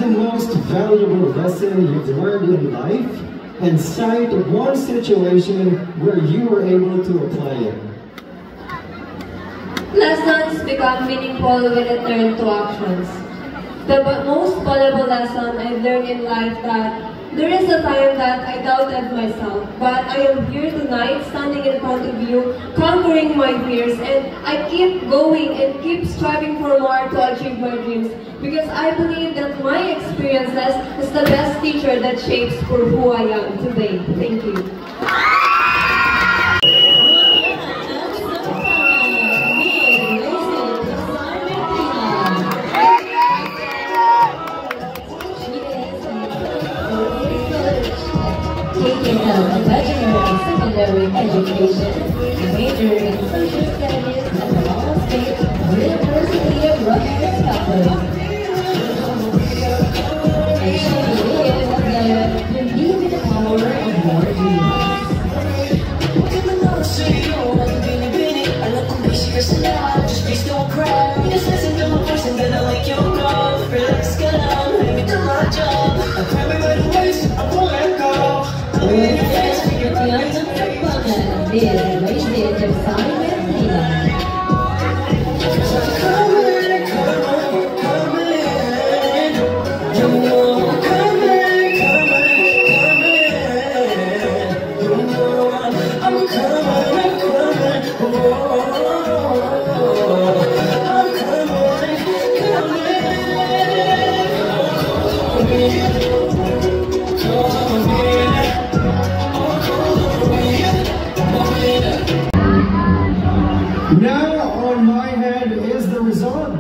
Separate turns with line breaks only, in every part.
the most valuable lesson you've learned in life? And cite one situation where you were able to apply it.
Lessons become meaningful when it turned to actions. The most valuable lesson I learned in life that there is a time that I doubted myself, but I am here tonight, standing in front of you, conquering my fears, and I keep going and keep striving for more to achieve my dreams, because I believe that my experiences is the best teacher that shapes for who I am today. Thank you.
Taking a bachelor in secondary education, a major in social studies at the Ball State University of Rochester, Scotland. And she believes that you live in the power of your dreams. Just please don't cry. Just listen to my voice and then I'll make you grow. Relax, get out, let me do my job. I'm cramming by the waist, I won't let go. Yes, you're beyond the fun. This is Wasted of Simon Leland.
Now on my head is the result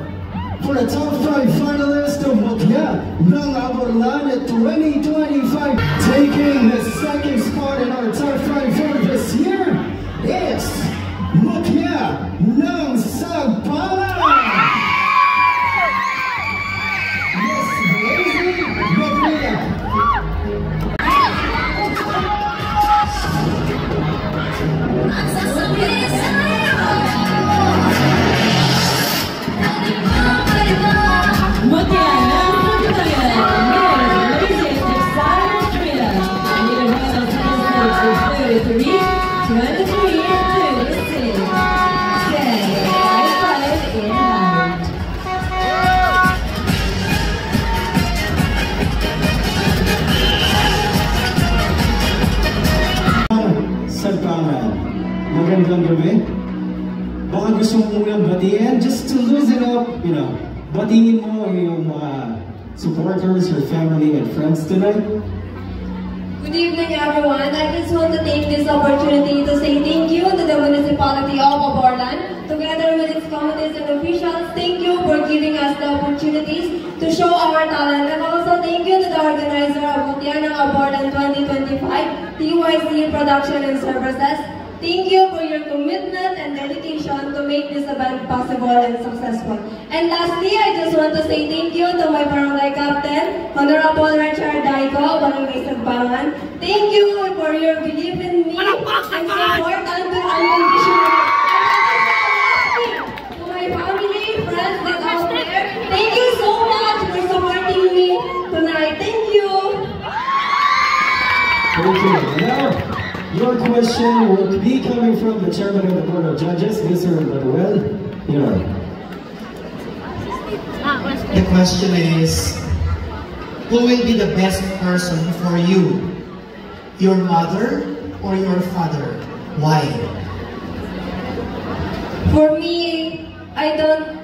for the top 5 finalists of Mukya ng Aborlan 2025. Taking the second spot in our top 5 for this year is Mukya ng Sagpalan. Yes, Lazy Mukya. Magandang gabi. Baka gusto mo munang batiin, just to loosen up, batiin mo yung supporters, your family and friends tonight.
Good evening, everyone. I just want to take this opportunity to say thank you to the municipality of Aborlan, together with its committees and officials. Thank you for giving us the opportunities to show our talent, and also thank you to the organizer of Mukya ng Aborlan 2025, TYC Production and Services. Thank you for your commitment and dedication to make this event possible and successful. And lastly, I just want to say thank you to my barangay captain, Honorable Richard Daiko, Barangay Sagbangan. Thank you for your belief in me and support unconditionally. To my family, friends that out there, thank you so much for supporting me tonight. Thank you.
Thank you. Now, your question will be coming from the chairman of the board of judges, Mr. Manuel.
The question is, who will be the best person for you? Your mother or your father? Why?
For me, I don't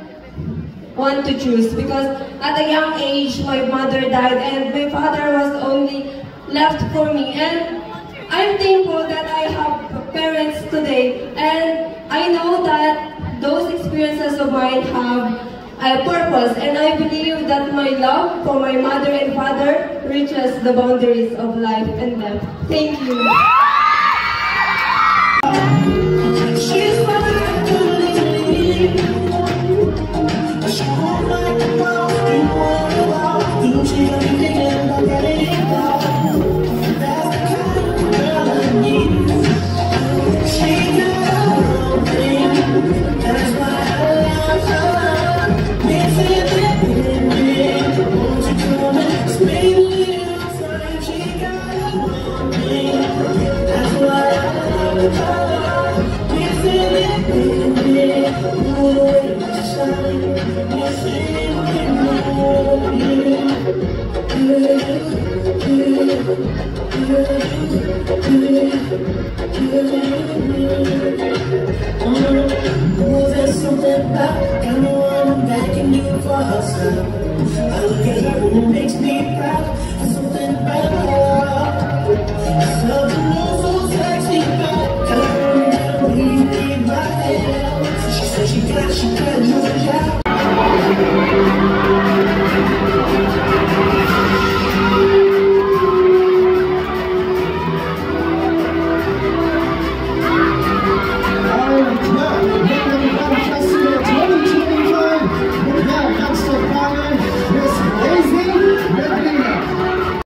want to choose, because at a young age, my mother died and my father was only left for me. And I'm thankful that I have parents today, and I know that those experiences of mine have a purpose, and I believe that my love for my mother and father reaches the boundaries of life and death. Thank you.
That's why I love her. I look at her and it makes me proud. There's something about her. There's something so sexy about her. Tell her I'm leaving my head. She said she got a new job.